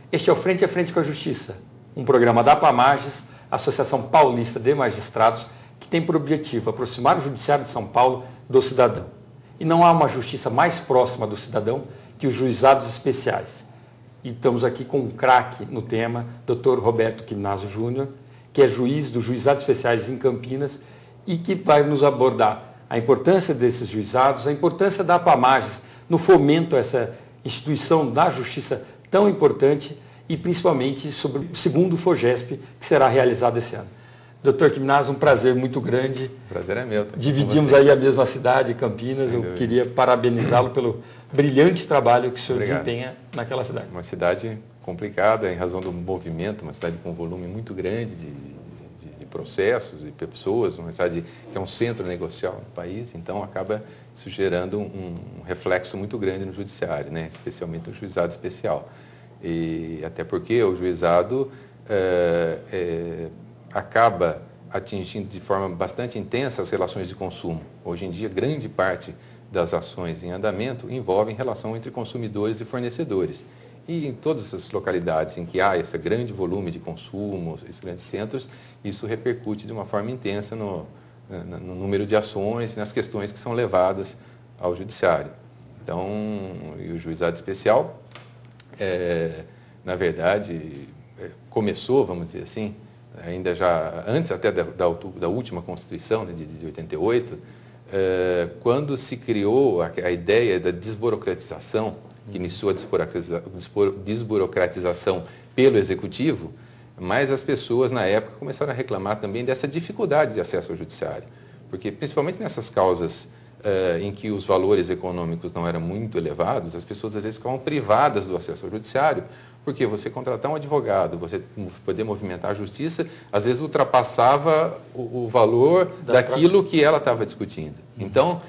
Este é o Frente a Frente com a Justiça, um programa da APAMAGES, Associação Paulista de Magistrados, que tem por objetivo aproximar o Judiciário de São Paulo do cidadão. E não há uma justiça mais próxima do cidadão que os juizados especiais. E estamos aqui com um craque no tema, Dr. Roberto Quimnaso Júnior, que é juiz dos Juizados Especiais em Campinas e que vai nos abordar a importância desses juizados, a importância da APAMAGES no fomento a essa instituição da justiça tão importante e principalmente sobre o segundo FOGESP que será realizado esse ano. Doutor Quimnaso, um prazer muito grande. O prazer é meu. Dividimos aí a mesma cidade, Campinas. Eu queria parabenizá-lo pelo brilhante trabalho que o senhor desempenha naquela cidade. Uma cidade complicada em razão do movimento, uma cidade com um volume muito grande de processos e pessoas, uma cidade que é um centro negocial no país, então acaba isso gerando um reflexo muito grande no judiciário, né? Especialmente no juizado especial. E até porque o juizado acaba atingindo de forma bastante intensa as relações de consumo. Hoje em dia, grande parte das ações em andamento envolvem relação entre consumidores e fornecedores. E em todas as localidades em que há esse grande volume de consumo, esses grandes centros, isso repercute de uma forma intensa no número de ações, nas questões que são levadas ao judiciário. Então, e o juizado especial, na verdade, começou, vamos dizer assim, ainda já antes até da última Constituição, né, de 88, quando se criou a ideia da desburocratização, que iniciou a desburocratização pelo Executivo, mas as pessoas, na época, começaram a reclamar também dessa dificuldade de acesso ao judiciário. Porque, principalmente nessas causas em que os valores econômicos não eram muito elevados, as pessoas, às vezes, ficavam privadas do acesso ao judiciário, porque você contratar um advogado, você poder movimentar a justiça, às vezes ultrapassava o valor daquilo que ela estava discutindo. Então,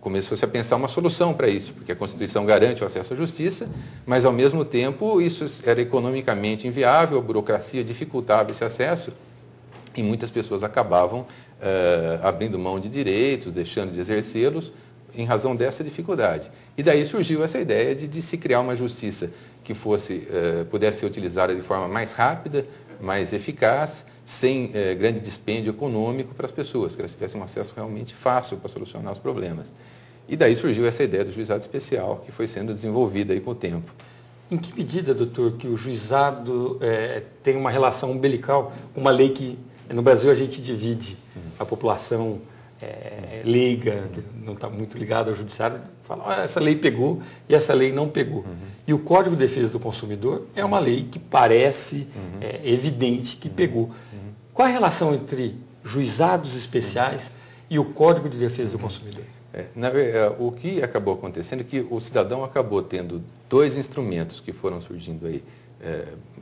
começou-se a pensar uma solução para isso, porque a Constituição garante o acesso à justiça, mas, ao mesmo tempo, isso era economicamente inviável, a burocracia dificultava esse acesso e muitas pessoas acabavam abrindo mão de direitos, deixando de exercê-los, em razão dessa dificuldade. E daí surgiu essa ideia de se criar uma justiça que pudesse ser utilizada de forma mais rápida, mais eficaz, sem grande dispêndio econômico para as pessoas, que elas tivessem um acesso realmente fácil para solucionar os problemas. E daí surgiu essa ideia do juizado especial, que foi sendo desenvolvida aí com o tempo. Em que medida, doutor, que o juizado tem uma relação umbilical com uma lei que, no Brasil, a gente divide a população leiga, não está muito ligada ao judiciário, fala, essa lei pegou e essa lei não pegou. E o Código de Defesa do Consumidor é uma lei que parece evidente que pegou. Qual a relação entre juizados especiais e o Código de Defesa do Consumidor? O que acabou acontecendo é que o cidadão acabou tendo dois instrumentos que foram surgindo aí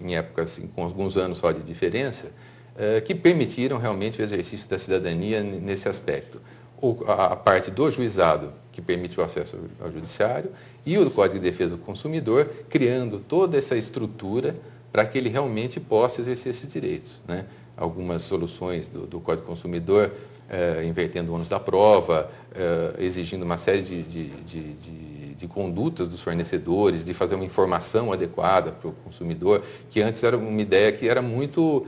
em épocas assim, com alguns anos só de diferença, que permitiram realmente o exercício da cidadania nesse aspecto. A parte do juizado, que permite o acesso ao judiciário, e o Código de Defesa do Consumidor, criando toda essa estrutura para que ele realmente possa exercer esses direitos, né? Algumas soluções do Código do Consumidor, invertendo o ônus da prova, exigindo uma série de condutas dos fornecedores, de fazer uma informação adequada para o consumidor, que antes era uma ideia que era muito,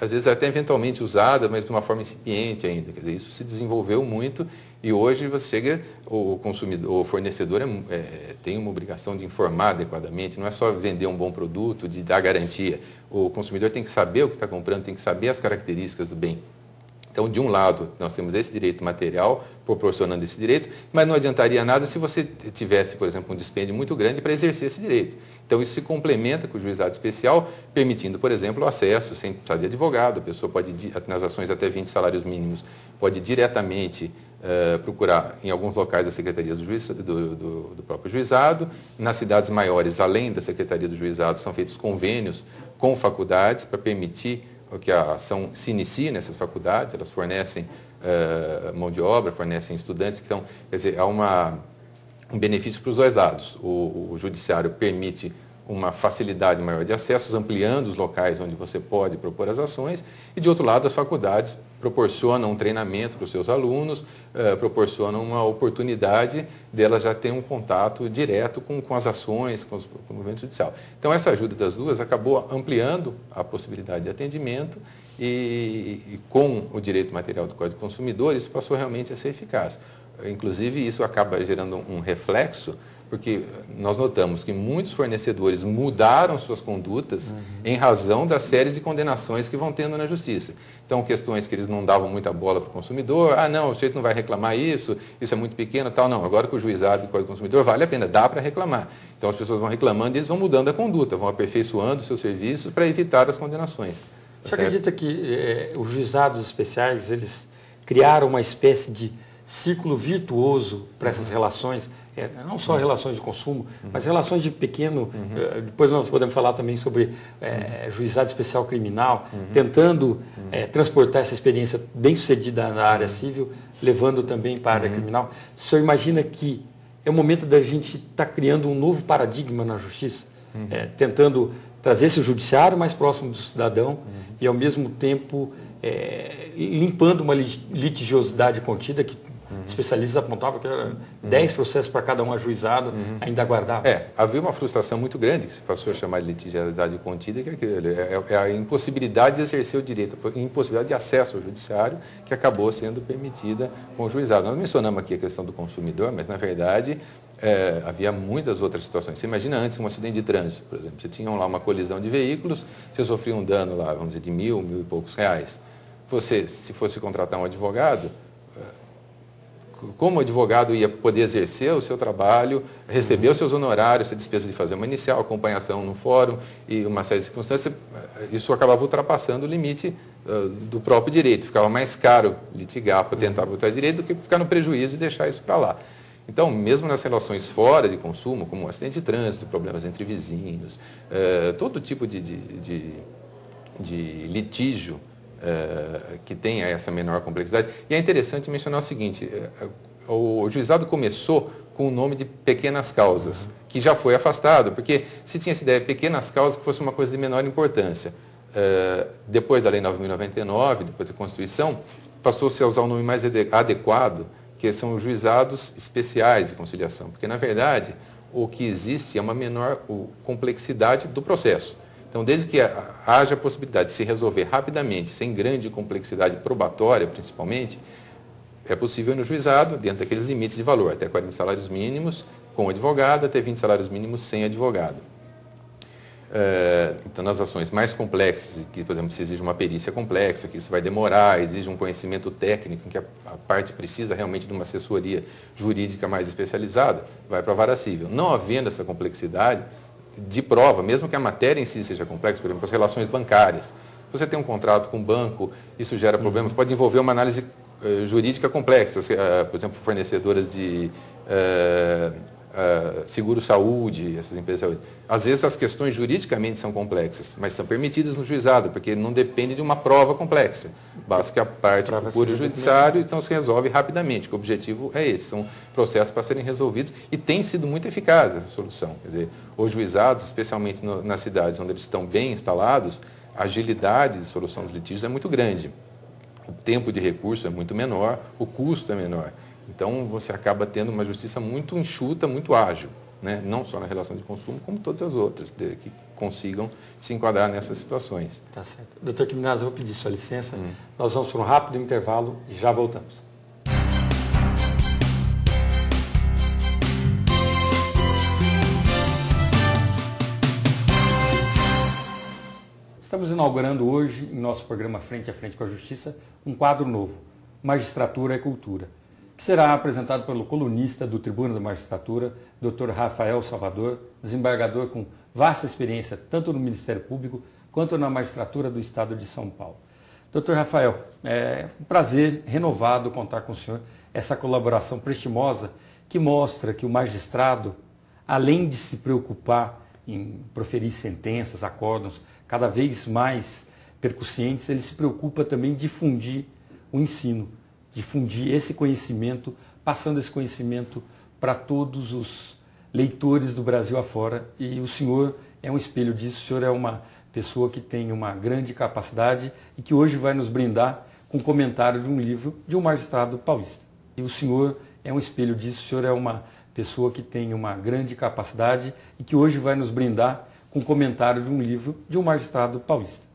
às vezes até eventualmente usada, mas de uma forma incipiente ainda. Quer dizer, isso se desenvolveu muito e hoje você chega, o fornecedor tem uma obrigação de informar adequadamente, não é só vender um bom produto, de dar garantia. O consumidor tem que saber o que está comprando, tem que saber as características do bem. Então, de um lado, nós temos esse direito material, proporcionando esse direito, mas não adiantaria nada se você tivesse, por exemplo, um dispêndio muito grande para exercer esse direito. Então, isso se complementa com o juizado especial, permitindo, por exemplo, o acesso sem precisar de advogado. A pessoa pode, nas ações até 20 salários mínimos, pode diretamente procurar em alguns locais da Secretaria do próprio juizado. Nas cidades maiores, além da Secretaria do Juizado, são feitos convênios com faculdades para permitir que a ação se inicie nessas faculdades. Elas fornecem mão de obra, fornecem estudantes. Então, quer dizer, há um benefício para os dois lados. O judiciário permite uma facilidade maior de acessos, ampliando os locais onde você pode propor as ações, e, de outro lado, as faculdades proporcionam um treinamento para os seus alunos, proporcionam uma oportunidade dela já ter um contato direto com as ações, com o movimento judicial. Então, essa ajuda das duas acabou ampliando a possibilidade de atendimento e com o direito material do Código do Consumidor, isso passou realmente a ser eficaz. Inclusive, isso acaba gerando um reflexo, porque nós notamos que muitos fornecedores mudaram suas condutas em razão das séries de condenações que vão tendo na justiça. Então, questões que eles não davam muita bola para o consumidor, não, o sujeito não vai reclamar isso é muito pequeno, tal, não. Agora com o juizado do Código do Consumidor vale a pena, dá para reclamar. Então, as pessoas vão reclamando e eles vão mudando a conduta, vão aperfeiçoando os seus serviços para evitar as condenações. Você acredita que os juizados especiais, eles criaram uma espécie de círculo virtuoso para essas relações, não só relações de consumo, mas relações de pequeno, depois nós podemos falar também sobre juizado especial criminal, tentando transportar essa experiência bem sucedida na área civil, levando também para a área criminal. O senhor imagina que é o momento da gente estar criando um novo paradigma na justiça, tentando trazer esse judiciário mais próximo do cidadão e, ao mesmo tempo, limpando uma litigiosidade contida que especialistas apontavam que era 10 processos para cada um ajuizado, ainda aguardava. Havia uma frustração muito grande, que se passou a chamar de litigiosidade contida, que é a impossibilidade de exercer o direito, a impossibilidade de acesso ao judiciário, que acabou sendo permitida com o juizado. Nós mencionamos aqui a questão do consumidor, mas, na verdade, havia muitas outras situações. Você imagina antes um acidente de trânsito, por exemplo. Você tinha lá uma colisão de veículos, você sofria um dano lá, vamos dizer, de R$1.000, R$1.000 e poucos. Você, se fosse contratar um advogado, como o advogado ia poder exercer o seu trabalho, receber os seus honorários, a despesa de fazer uma inicial, acompanhação no fórum e uma série de circunstâncias, isso acabava ultrapassando o limite do próprio direito. Ficava mais caro litigar para tentar botar direito do que ficar no prejuízo e deixar isso para lá. Então, mesmo nas relações fora de consumo, como acidente de trânsito, problemas entre vizinhos, todo tipo de litígio que tenha essa menor complexidade. E é interessante mencionar o seguinte, o juizado começou com o nome de pequenas causas, que já foi afastado, porque se tinha essa ideia de pequenas causas que fosse uma coisa de menor importância. Depois da Lei 9.099, depois da Constituição, passou-se a usar o nome mais adequado, que são os juizados especiais de conciliação, porque, na verdade, o que existe é uma menor complexidade do processo. Então, desde que haja a possibilidade de se resolver rapidamente, sem grande complexidade probatória, principalmente, é possível no juizado, dentro daqueles limites de valor, até 40 salários mínimos com advogado, até 20 salários mínimos sem advogado. Então, nas ações mais complexas, que, por exemplo, se exige uma perícia complexa, que isso vai demorar, exige um conhecimento técnico, em que a parte precisa realmente de uma assessoria jurídica mais especializada, vai para a vara civil. Não havendo essa complexidade de prova, mesmo que a matéria em si seja complexa, por exemplo, as relações bancárias. Você tem um contrato com o banco, isso gera problemas, pode envolver uma análise jurídica complexa, por exemplo, fornecedoras de seguro-saúde, essas empresas de saúde. Às vezes as questões juridicamente são complexas, mas são permitidas no juizado, porque não depende de uma prova complexa. Basta que a parte procure o judiciário, então se resolve rapidamente, que o objetivo é esse, são processos para serem resolvidos e tem sido muito eficaz essa solução. Quer dizer, os juizados, especialmente nas cidades onde eles estão bem instalados, a agilidade de solução dos litígios é muito grande. O tempo de recurso é muito menor, o custo é menor. Então, você acaba tendo uma justiça muito enxuta, muito ágil, né? Não só na relação de consumo, como todas as outras, que consigam se enquadrar nessas situações. Tá certo. Doutor Quiminasa, eu vou pedir sua licença. Nós vamos para um rápido intervalo e já voltamos. Estamos inaugurando hoje, em nosso programa Frente a Frente com a Justiça, um quadro novo, Magistratura e Cultura, que será apresentado pelo colunista do Tribuna da Magistratura, Dr. Rafael Salvador, desembargador com vasta experiência tanto no Ministério Público quanto na magistratura do Estado de São Paulo. Dr. Rafael, é um prazer renovado contar com o senhor essa colaboração prestimosa que mostra que o magistrado, além de se preocupar em proferir sentenças, acórdãos cada vez mais percussientes, ele se preocupa também em difundir o ensino, difundir esse conhecimento, passando esse conhecimento para todos os leitores do Brasil afora. E o senhor é um espelho disso, o senhor é uma pessoa que tem uma grande capacidade e que hoje vai nos brindar com comentário de um livro de um magistrado paulista. E o senhor é um espelho disso, o senhor é uma pessoa que tem uma grande capacidade e que hoje vai nos brindar com comentário de um livro de um magistrado paulista.